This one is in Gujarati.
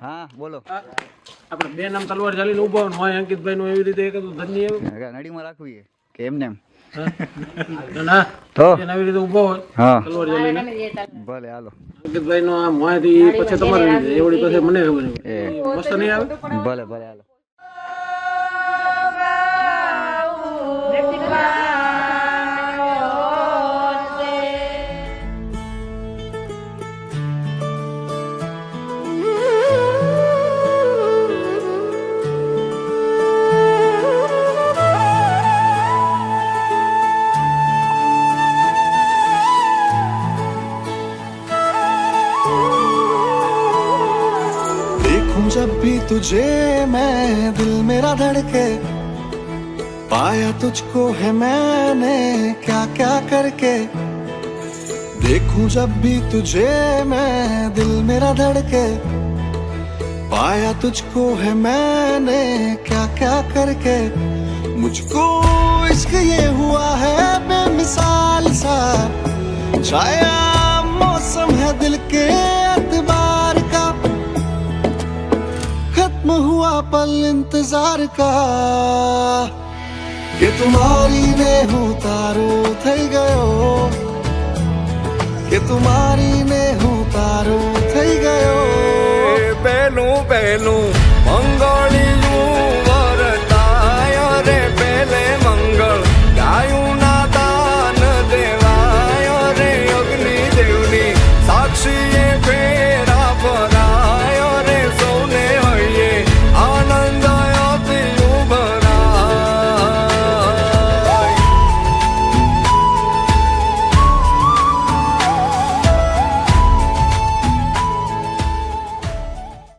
હા બોલો. આપણે બે નામ તલવાર ચાલીને ઉભા હોય અંકિતભાઈ નું એવી રીતે ધન્ય નડીમાં રાખવી કે એમને એમ ના તો એવી રીતે ઉભો હોય હા તલવાર ચાલીને ભલે હાલો. અંકિતભાઈ નો આમ હોય પછી તમારી રીતે એવડી પછી મને ખબર નહીં મસ્ત નહીં આવે. ભલે ભલે હાલો. जब भी तुझे मैं दिल मेरा धड़के पाया तुझको है मैंने क्या क्या करके देखूं जब भी तुझे मैं दिल मेरा धड़के पाया तुझको है मैंने क्या क्या करके मुझको इश्क ये हुआ है बेमिसाल सा छाया मौसम है दिल के एतबार का खत्म हुआ पल इंतजार का कि तुम्हारी ने હું તારો થઈ ગયો કે तुम्हारी ने હું તારો થઈ ગયો પહેલું પહેલું મંગળ